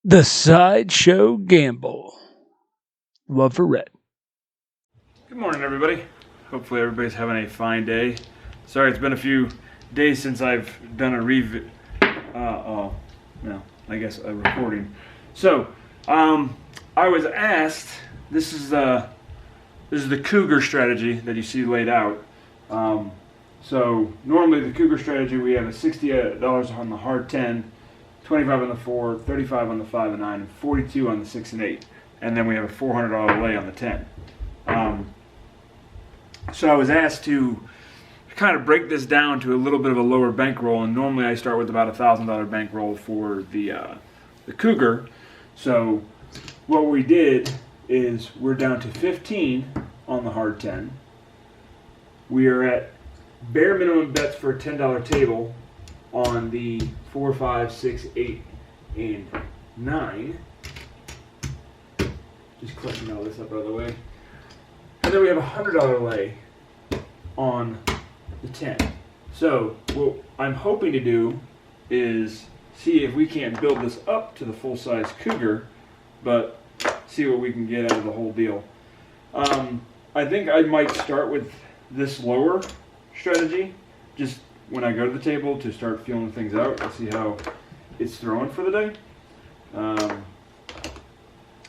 The Sideshow Gamble. Love for red. Good morning, everybody. Hopefully everybody's having a fine day. Sorry, it's been a few days since I've done a recording. So, I was asked, this is the Cougar strategy that you see laid out. So normally the Cougar strategy, we have a $60 on the hard 10, 25 on the 4, 35 on the 5 and 9, and 42 on the 6 and 8. And then we have a $400 lay on the 10. So I was asked to kind of break this down to a little bit of a lower bankroll, and normally I start with about $1,000 bankroll for the Cougar. So what we did is we're down to 15 on the hard 10. We are at bare minimum bets for a $10 table on the 4, 5, 6, 8, and 9. Just collecting all this up out of the way. And then we have a $100 lay on the 10. So what I'm hoping to do is see if we can't build this up to the full-size Cougar, but see what we can get out of the whole deal. I think I might start with this lower strategy, just when I go to the table to start feeling things out and see how it's throwing for the day.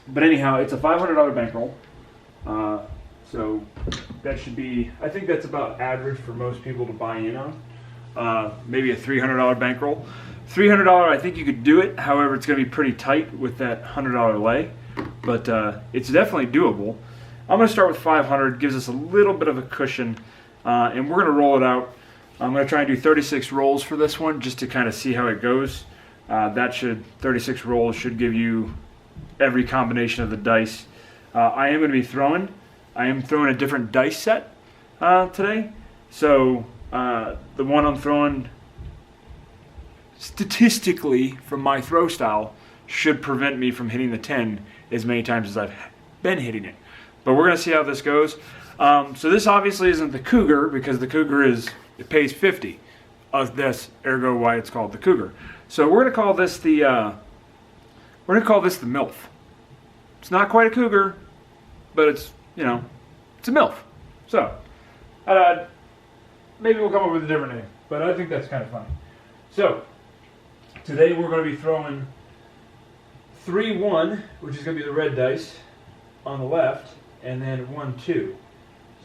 But anyhow, it's a $500 bankroll. So that should be, I think that's about average for most people to buy in on. Maybe a $300 bankroll. $300, I think you could do it. However, it's going to be pretty tight with that $100 lay. But it's definitely doable. I'm going to start with 500. Gives us a little bit of a cushion. And we're going to roll it out. I'm going to try and do 36 rolls for this one just to kind of see how it goes. 36 rolls should give you every combination of the dice. I am going to be throwing. I am throwing a different dice set today. So the one I'm throwing, statistically, from my throw style, should prevent me from hitting the 10 as many times as I've been hitting it. But we're going to see how this goes. So this obviously isn't the Cougar, because the Cougar it pays 50 of this, ergo why it's called the Cougar. So we're going to call this the MILF. It's not quite a Cougar, but it's a MILF. So maybe we'll come up with a different name, but I think that's kind of funny. So today we're going to be throwing 3-1, which is going to be the red dice on the left, and then 1-2.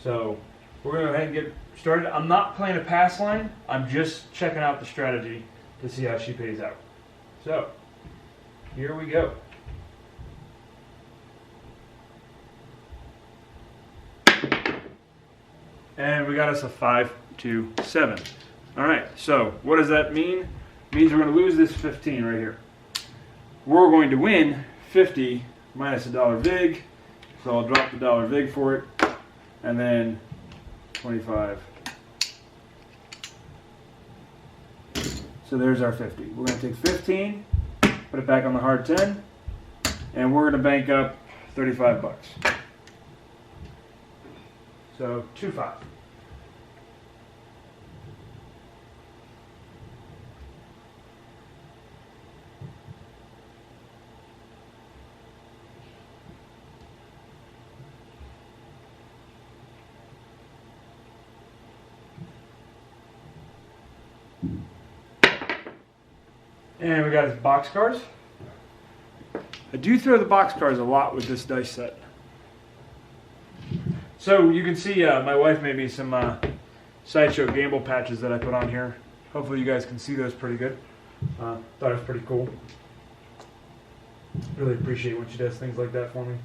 So we're going to go ahead and get started. I'm not playing a pass line. I'm just checking out the strategy to see how she pays out. So here we go. And we got us a 5, 2, 7. All right, so what does that mean? It means we're going to lose this 15 right here. We're going to win 50 minus $1 vig. So I'll drop the $1 vig for it. And then 25. So there's our 50. We're going to take 15, put it back on the hard 10, and we're going to bank up 35 bucks. So 2-5. And we got his box cars. I do throw the box cars a lot with this dice set. So you can see my wife made me some Sideshow Gamble patches that I put on here. Hopefully you guys can see those pretty good. Thought it was pretty cool. Really appreciate when she does things like that for me.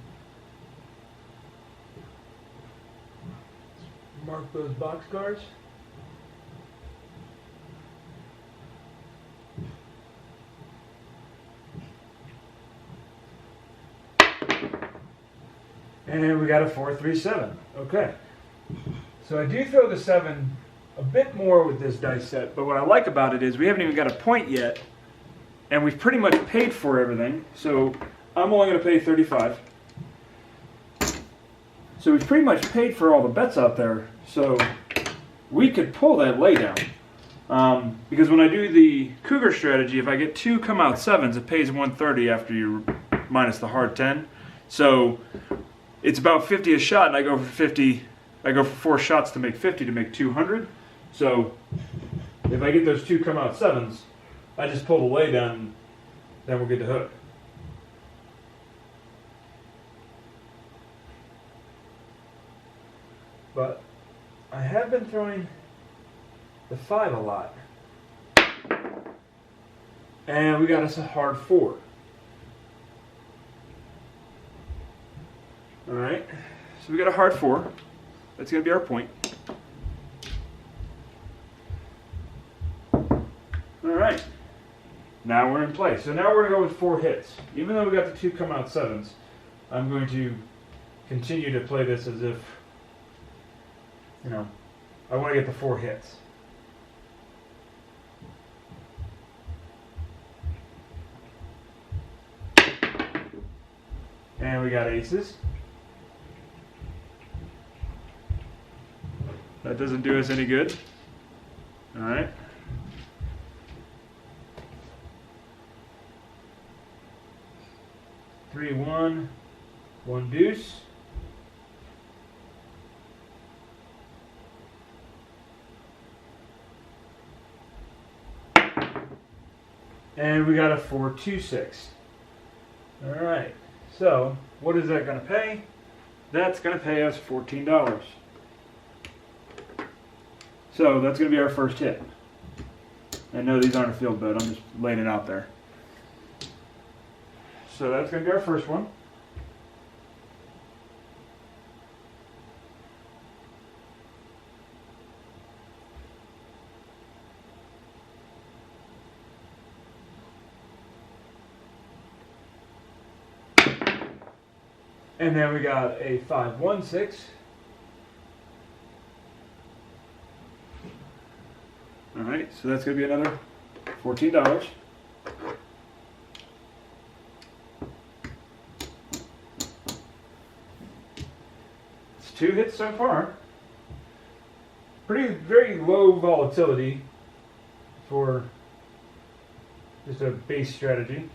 Mark those box cars. And we got a 4, 3, 7. Okay. So I do throw the 7 a bit more with this dice set, but what I like about it is we haven't even got a point yet, and we've pretty much paid for everything. So I'm only going to pay 35. So we've pretty much paid for all the bets out there. So we could pull that lay down. Because when I do the Cougar strategy, if I get 2 come out 7s, it pays 130 after you minus the hard 10. So it's about 50 a shot, and I go for 50. I go for 4 shots to make 50 to make 200. So if I get those 2 come out 7s, I just pull the lay down, then we'll get the hook. But I have been throwing the 5 a lot. And we got us a hard 4. Alright, so we got a hard 4. That's going to be our point. Alright, now we're in play. So now we're going to go with 4 hits. Even though we got the 2 come out 7s, I'm going to continue to play this as if, you know, I want to get the 4 hits. And we got aces. That doesn't do us any good. All right. Three, 1, 1 deuce. And we got a 4, 2, 6. All right. So what is that going to pay? That's going to pay us $14. So that's going to be our first hit. I know these aren't a field bet, I'm just laying it out there. So that's going to be our first one. And then we got a 5, 1, 6. All right, so that's going to be another $14. It's 2 hits so far. Very low volatility for just a base strategy.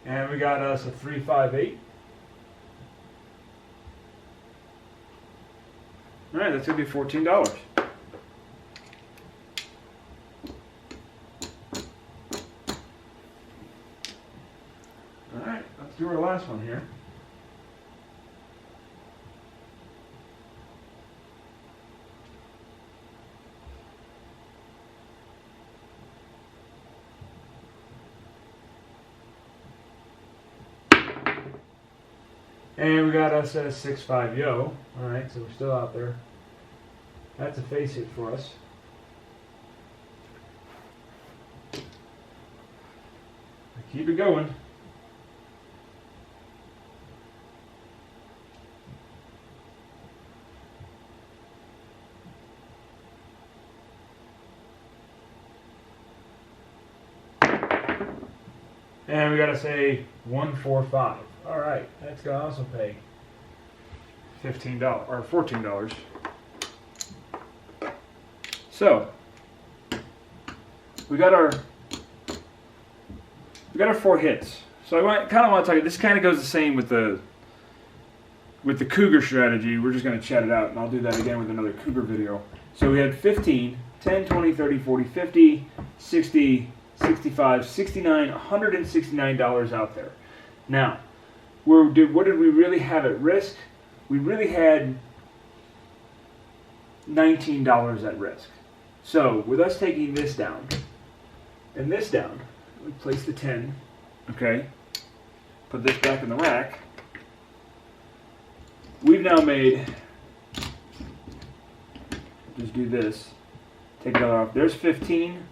And we got us a 3, 5, 8. All right, that's going to be $14. All right, let's do our last one here. And we got us a 6, 5, yo. All right, so we're still out there. That's a face hit for us. Keep it going. And we got to say 1, 4, 5. All right, that's going to also pay $15 or $14. So we got our 4 hits. So I kind of want to talk. This kind of goes the same with the Cougar strategy. We're just going to chat it out, and I'll do that again with another Cougar video. So we had 15, 10, 20, 30, 40, 50, 60, 65, 69, $169 out there. Now, what did we really have at risk? We really had $19 at risk. So with us taking this down and this down, we place the 10, okay, put this back in the rack. We've now made, just do this, take the other off. There's 15,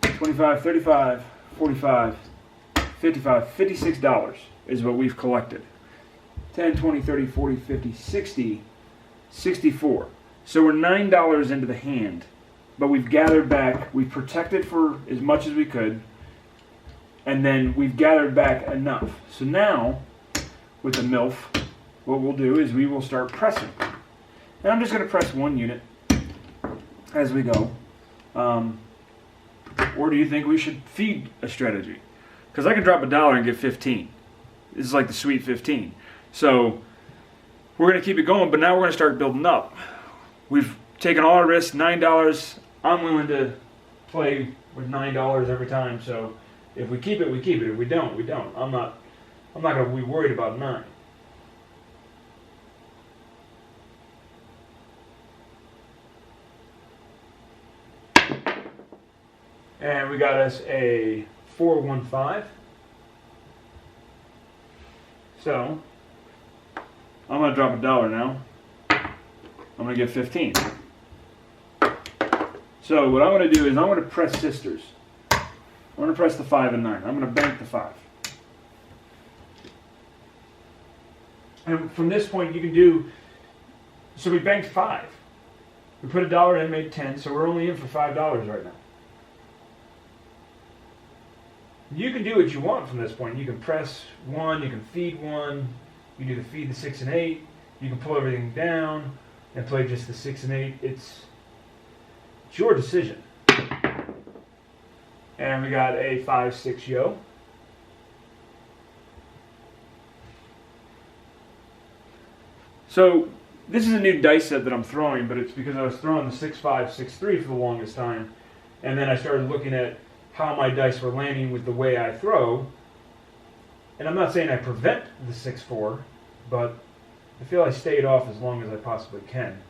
25, 35, 45, 55, $56 is what we've collected. 10, 20, 30, 40, 50, 60, 64. So we're $9 into the hand, but we've gathered back, we've protected for as much as we could, and then we've gathered back enough. So now, with the MILF, what we'll do is we will start pressing. And I'm just going to press 1 unit as we go. Or do you think we should feed a strategy? Because I can drop $1 and get 15. This is like the sweet 15. So we're going to keep it going, but now we're going to start building up. We've taken all our risks, $9. I'm willing to play with $9 every time. So if we keep it, we keep it. If we don't, we don't. I'm not going to be worried about 9. And we got us a 4-1-5. So I'm going to drop $1 now. I'm going to get 15. So what I'm going to do is I'm going to press sisters. I'm going to press the 5 and 9. I'm going to bank the 5. And from this point you can do, so we banked 5. We put $1 in, made 10, so we're only in for $5 right now. You can do what you want from this point. You can press 1, you can feed 1, you can do the feed the 6 and 8, you can pull everything down and play just the 6 and 8. It's your decision. And we got a 5-6 yo. So this is a new dice set that I'm throwing, but it's because I was throwing the 6-5, 6-3 for the longest time, and then I started looking at how my dice were landing with the way I throw. And I'm not saying I prevent the 6-4, but I feel I stayed off as long as I possibly can.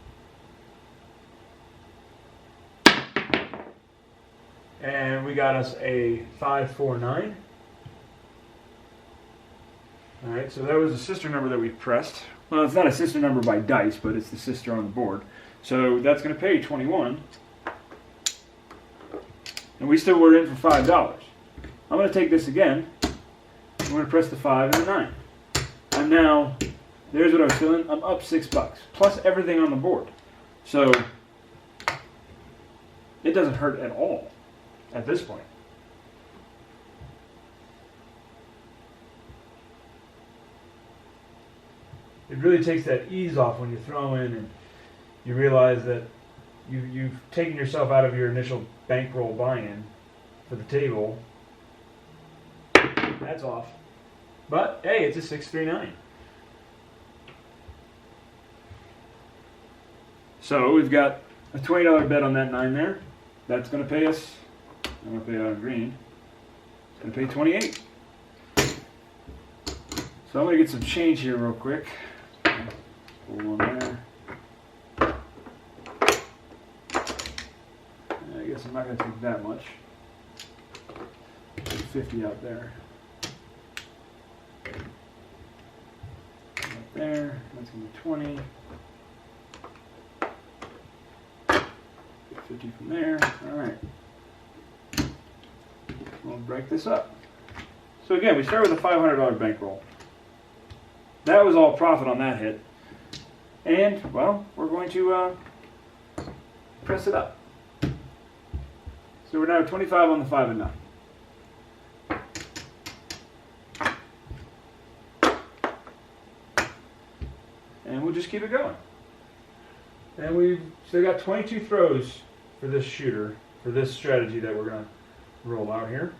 And we got us a 5-4-9. Alright, so that was the sister number that we pressed. Well, it's not a sister number by dice, but it's the sister on the board. So that's going to pay 21. And we still were in for $5. I'm going to take this again. I'm going to press the 5 and the 9. And now, there's what I was feeling. I'm up $6, plus everything on the board. So, it doesn't hurt at all at this point. It really takes that ease off when you throw in and you realize that you've taken yourself out of your initial bankroll buy-in for the table. That's off. But, hey, it's a 6-3-9. So, we've got a $20 bet on that 9 there. That's going to pay us, I'm going to pay it on green, it's going to pay 28. So I'm going to get some change here real quick. Pull one there. I guess I'm not going to take that much. 50 out there. Right there, that's going to be 20. 50 from there. Alright. We'll break this up. So again, we start with a $500 bankroll. That was all profit on that hit. And, well, we're going to press it up. So we're now at 25 on the 5 and 9. And we'll just keep it going. And we've still got 22 throws for this shooter, for this strategy that we're going to roll out here.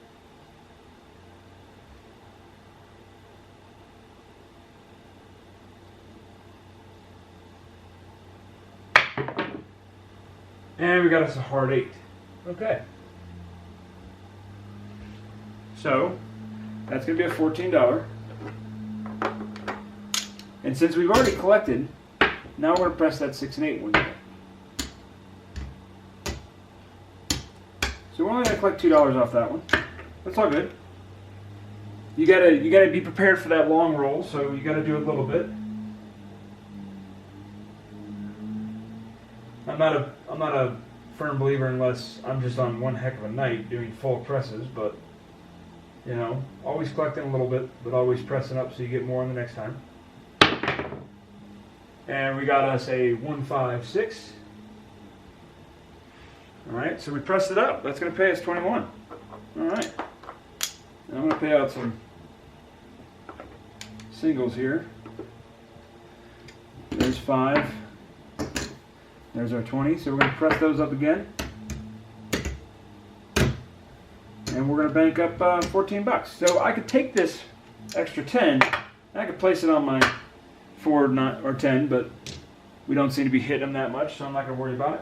And we got us a hard 8. Okay. So, that's going to be a $14. And since we've already collected, now we're going to press that 6 and 8 one day. So we're only going to collect $2 off that one. That's all good. You gotta be prepared for that long roll, so you gotta do a little bit. I'm not a firm believer unless I'm just on one heck of a night doing full presses, but you know, always collecting a little bit, but always pressing up so you get more in the next time. And we got us a 1-5-6. Alright, so we pressed it up. That's going to pay us 21. Alright. And I'm going to pay out some singles here. There's 5. There's our 20. So we're going to press those up again. And we're going to bank up 14 bucks. So I could take this extra 10 and I could place it on my 4 or 10, but we don't seem to be hitting them that much, so I'm not going to worry about it.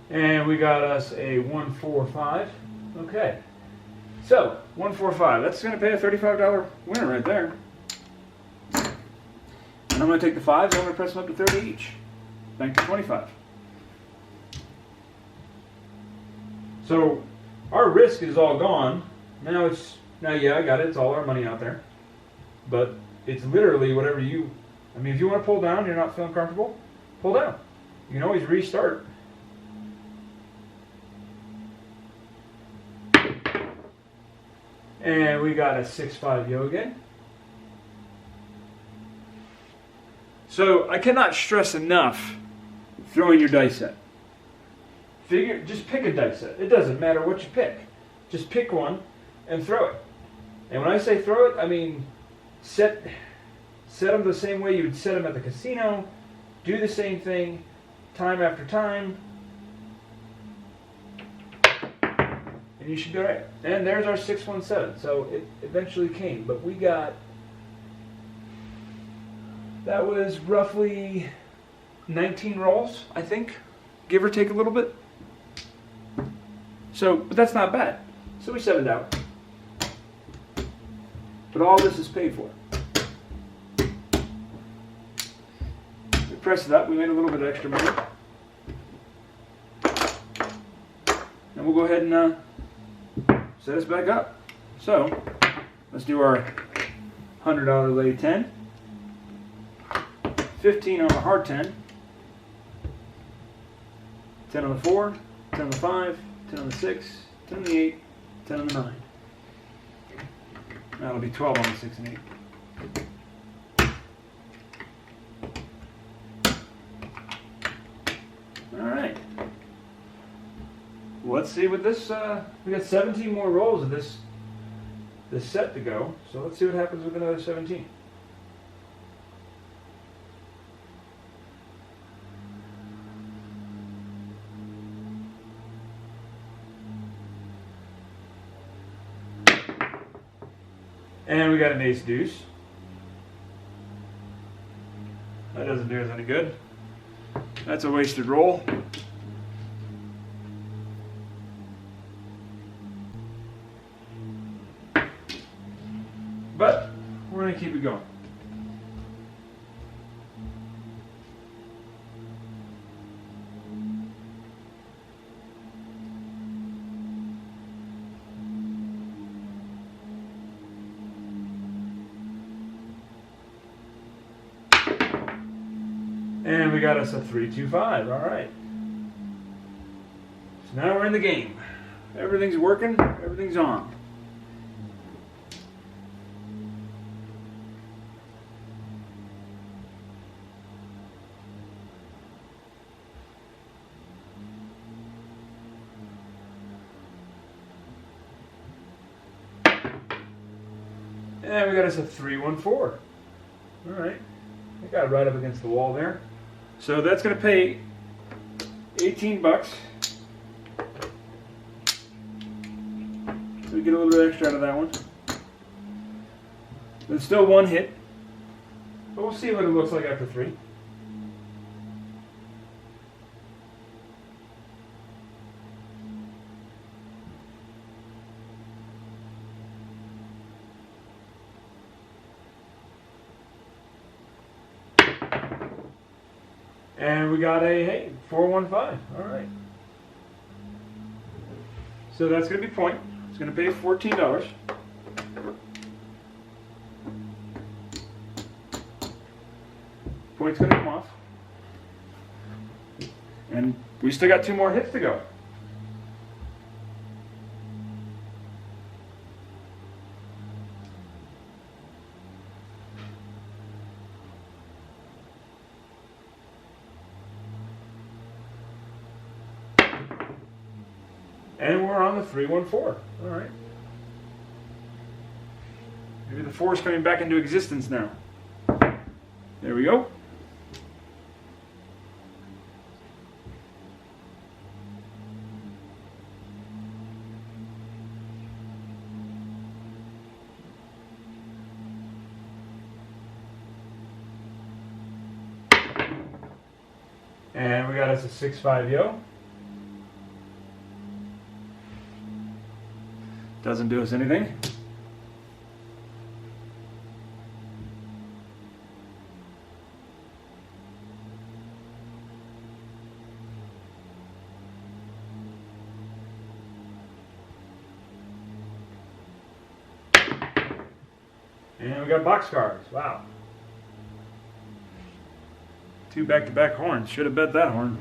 And we got us a 145. Okay. So, 145. That's going to pay a $35 winner right there. And I'm going to take the 5s and I'm going to press them up to 30 each. Bank to 25. So, our risk is all gone. Now yeah, I got it. It's all our money out there. But it's literally whatever you, I mean, if you want to pull down, you're not feeling comfortable, pull down. You can always restart. And we got a 6-5 yo again. So I cannot stress enough throwing your dice set. Just pick a dice set. It doesn't matter what you pick. Just pick one and throw it. And when I say throw it, I mean set them the same way you would set them at the casino. Do the same thing time after time. And you should be alright. And there's our 617. So it eventually came. But we got, that was roughly 19 rolls, I think. Give or take a little bit. So, but that's not bad. So we 7'd out. But all this is paid for. We pressed it up. We made a little bit of extra money. And we'll go ahead and set us back up. So, let's do our $100 lay 10. 15 on the hard 10. 10 on the 4. 10 on the 5. 10 on the 6. 10 on the 8. 10 on the 9. That'll be 12 on the 6 and 8. Alright. Let's see what this, we got 17 more rolls of this set to go. So let's see what happens with another 17. And we got an ace deuce. That doesn't do us any good. That's a wasted roll. But we're going to keep it going. And we got us a 3-2-5. All right. So now we're in the game. Everything's working. Everything's on. And we got us a 3-1-4. All right. I got it right up against the wall there. So that's going to pay 18 bucks. So we get a little bit extra out of that one. There's still one hit. But we'll see what it looks like after 3. And we got a, hey, 4-1-5. All right. So that's going to be point. It's going to pay $14. Point's going to come off. And we still got 2 more hits to go. And we're on the 314. All right. Maybe the 4 is coming back into existence now. There we go. And we got us a 6-5 yo. Doesn't do us anything. And we got boxcars. Wow. 2 back-to-back horns. Should have bet that horn.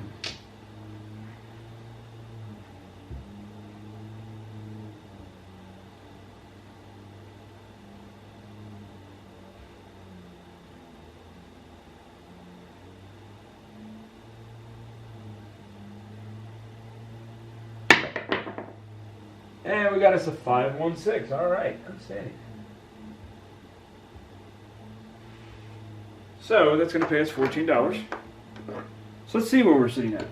And we got us a 516. All right, outstanding. So that's going to pay us $14. So let's see where we're sitting at.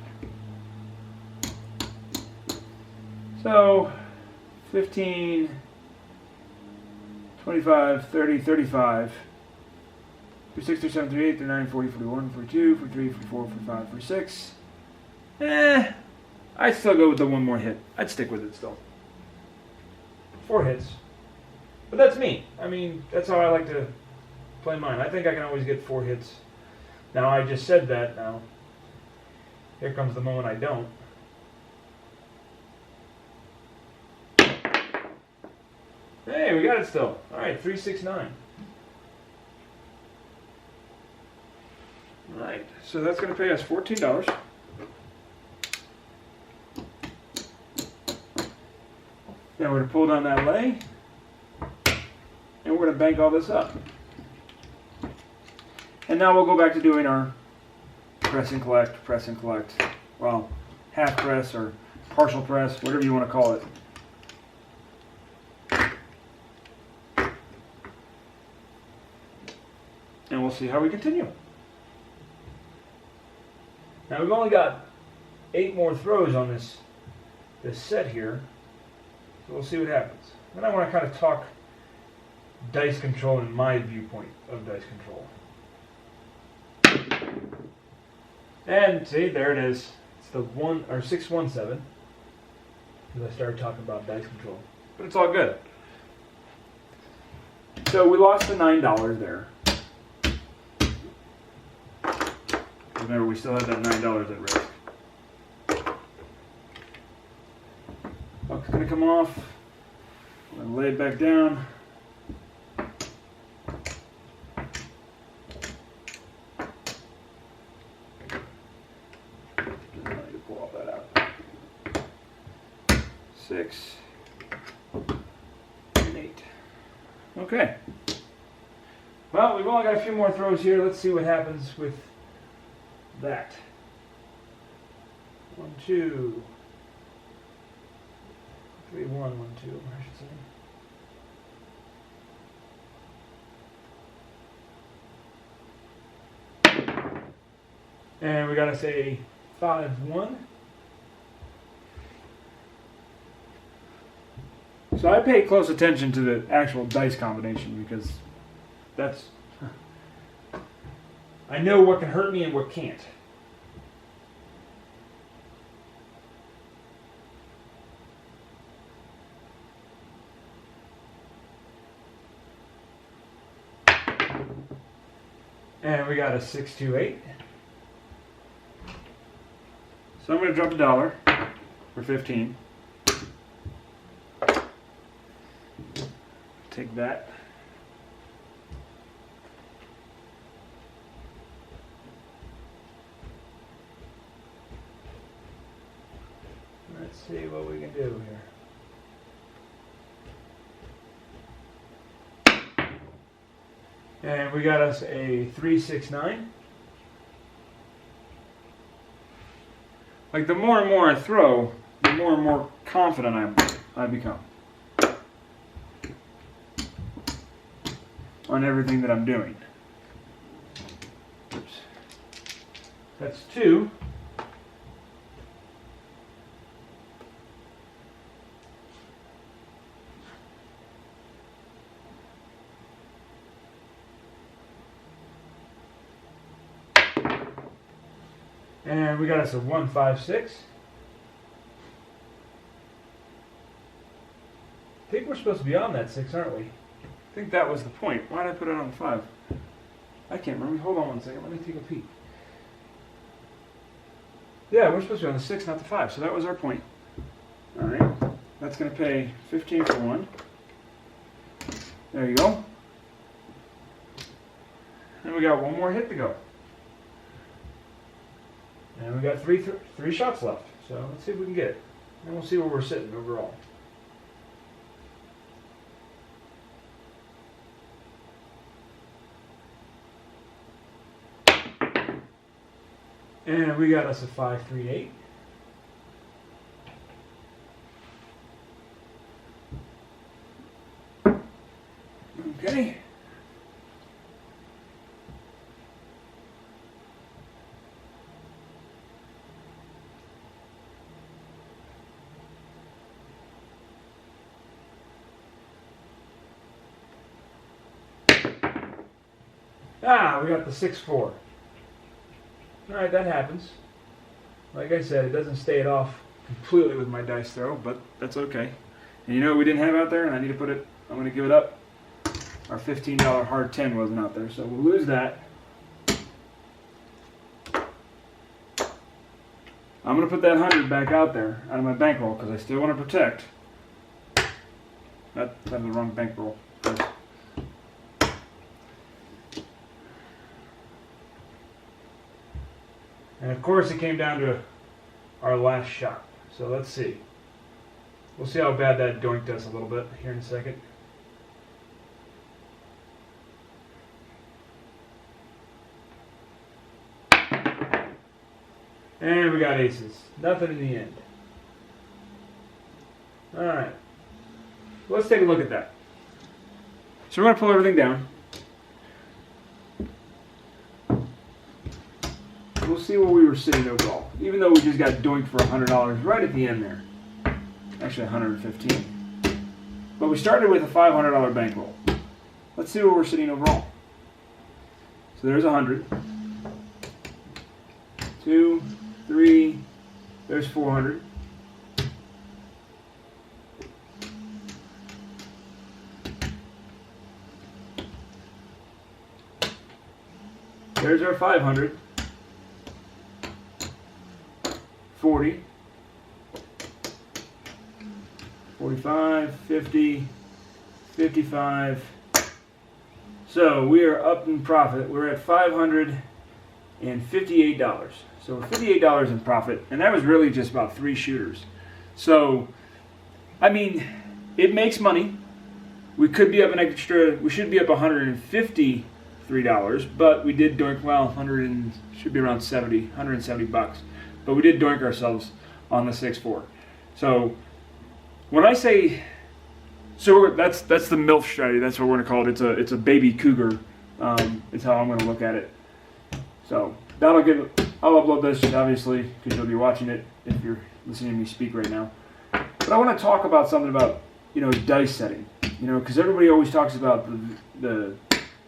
So 15, 25, 30, 35, 36, 37, 38, 39, 40, 41, 42, 43, 44, 45, 46. I'd still go with the one more hit. I'd stick with it still. 4 hits. But that's me. I mean, that's how I like to play mine. I think I can always get 4 hits. Now, I just said that. Now, here comes the moment I don't. Hey, we got it still. All right, 369. All right, so that's going to pay us $14. Now we're going to pull down that lay, and we're going to bank all this up. And now we'll go back to doing our press and collect, well, half press or partial press, whatever you want to call it. And we'll see how we continue. Now we've only got 8 more throws on this set here. So we'll see what happens. Then I want to kind of talk dice control in my viewpoint of dice control. And see, there it is. It's the 617. Because I started talking about dice control. But it's all good. So we lost the $9 there. Remember, we still have that $9 at risk. Buck's going to come off. I'm going to lay it back down. I need to pull all that out. 6 and 8. Okay. Well, we've only got a few more throws here. Let's see what happens with that. 1, 2. 3, 1, 1, 2, I should say. And we got to say 5, 1. So I pay close attention to the actual dice combination because that's... I know what can hurt me and what can't. And we got a 6, 2, 8. So I'm going to drop $1 for 15. Take that. Let's see what we can do here. And we got us a 3, 6, 9. Like the more and more I throw, the more and more confident I become on everything that I'm doing. Oops. That's 2. And we got us a 1, 5, 6. I think we're supposed to be on that 6, aren't we? I think that was the point. Why did I put it on 5? I can't remember. Hold on one second. Let me take a peek. Yeah, we're supposed to be on the 6, not the 5. So that was our point. All right. That's going to pay 15 for 1. There you go. And we got one more hit to go. And we got three shots left. So let's see if we can get it. And we'll see where we're sitting overall. And we got us a 5, 3, 8. Okay. We got the 6, 4. Alright, that happens. Like I said, it doesn't stay it off completely with my dice throw, but that's okay. And you know what we didn't have out there, and I need to put it, I'm going to give it up. Our $15 hard 10 wasn't out there, so we'll lose that. I'm going to put that 100 back out there out of my bankroll because I still want to protect. That was the wrong bankroll. And of course it came down to our last shot. So let's see. We'll see how bad that doinked us a little bit here in a second. And we got aces. Nothing in the end. Alright. Let's take a look at that. So we're going to pull everything down. We'll see where we were sitting overall. Even though we just got doinked for $100 right at the end there. Actually $115. But we started with a $500 bankroll. Let's see where we're sitting overall. So there's 100. 2, 3, there's 400. There's our 500. 40. 45, 50, 55. So we are up in profit. We're at $558. So we're $58 in profit, and that was really just about 3 shooters. So, I mean, it makes money. We could be up an extra. We should be up $153, but we did doink well. Should be around 70, $170. But we did doink ourselves on the 6-4. So when I say, that's the MILF strategy. That's what we're gonna call it. It's a baby cougar. It's how I'm gonna look at it. So I'll upload this obviously because you'll be watching it if you're listening to me speak right now. But I want to talk about something about dice setting. Because everybody always talks about the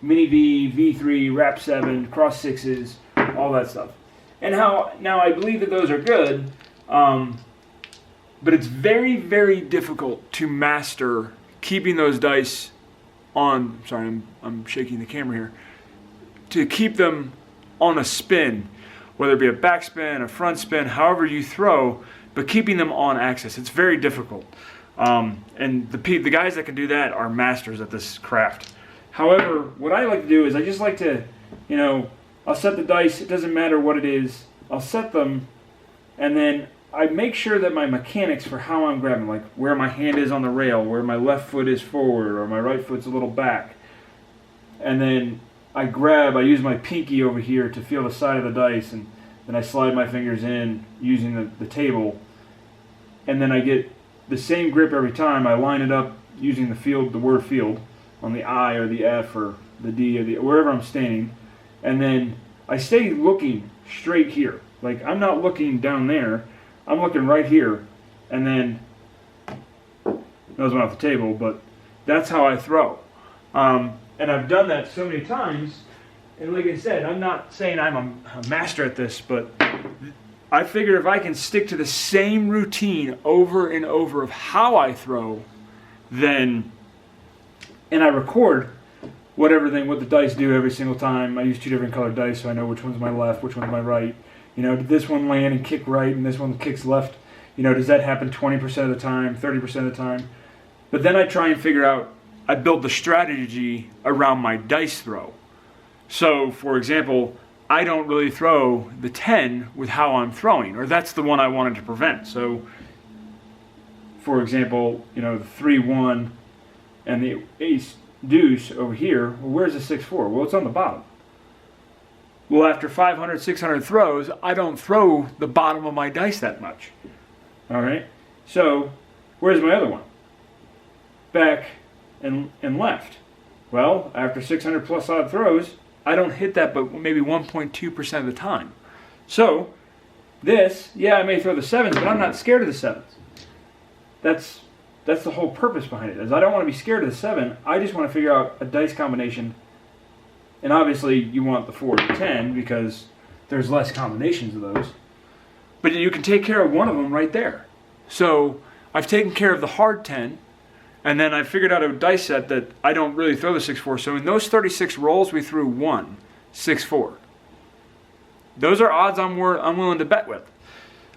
mini V, V3, wrap 7, cross 6s, all that stuff. And how, now I believe that those are good, but it's very, very difficult to master keeping those dice on, sorry, I'm shaking the camera here, to keep them on a spin, whether it be a backspin, a front spin, however you throw, but keeping them on axis. It's very difficult. And the guys that can do that are masters at this craft. However, what I like to do is I just like to, I'll set the dice, it doesn't matter what it is, I'll set them, and then I make sure that my mechanics for how I'm grabbing, like where my hand is on the rail, where my left foot is forward, or my right foot's a little back, and then I use my pinky over here to feel the side of the dice, and then I slide my fingers in using the table, and then I get the same grip every time. I line it up using the word field on the I or the F or the D or wherever I'm standing, and then I stay looking straight here. Like, I'm not looking down there, I'm looking right here, and then nose went off the table, but that's how I throw. And I've done that so many times, and like I said, I'm not saying I'm a master at this, but I figure if I can stick to the same routine over and over of how I throw, then, and I record what the dice do every single time. I use 2 different colored dice, so I know which one's my left, which one's my right. You know, did this one land and kick right, and this one kicks left? You know, does that happen 20% of the time, 30% of the time? But then I try and figure out, I build the strategy around my dice throw. So, for example, I don't really throw the 10 with how I'm throwing, or that's the one I wanted to prevent. So, for example, you know, the 3-1 and the ace deuce over here, well, where's the 6-4? Well, it's on the bottom. Well, after 500, 600 throws, I don't throw the bottom of my dice that much. All right? So, where's my other one? Back and left. Well, after 600 plus odd throws, I don't hit that but maybe 1.2% of the time. So, this, yeah, I may throw the 7s, but I'm not scared of the 7s. That's the whole purpose behind it, is I don't want to be scared of the 7. I just want to figure out a dice combination. And obviously, you want the 4 or the 10 because there's less combinations of those. But you can take care of one of them right there. So, I've taken care of the hard 10, and then I figured out a dice set that I don't really throw the 6-4. So in those 36 rolls, we threw 1, 6-4. Those are odds I'm willing to bet with.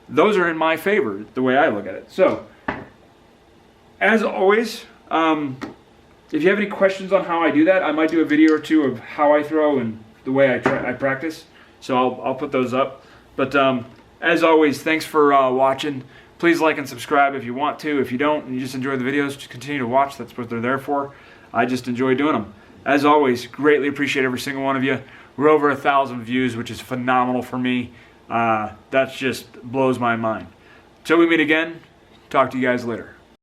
Those are in my favor, the way I look at it. So, as always, if you have any questions on how I do that, I might do a video or two of how I throw and the way I practice. So I'll put those up. But as always, thanks for watching. Please like and subscribe if you want to. If you don't and you just enjoy the videos, just continue to watch. That's what they're there for. I just enjoy doing them. As always, greatly appreciate every single one of you. We're over 1,000 views, which is phenomenal for me. That just blows my mind. Till we meet again, talk to you guys later.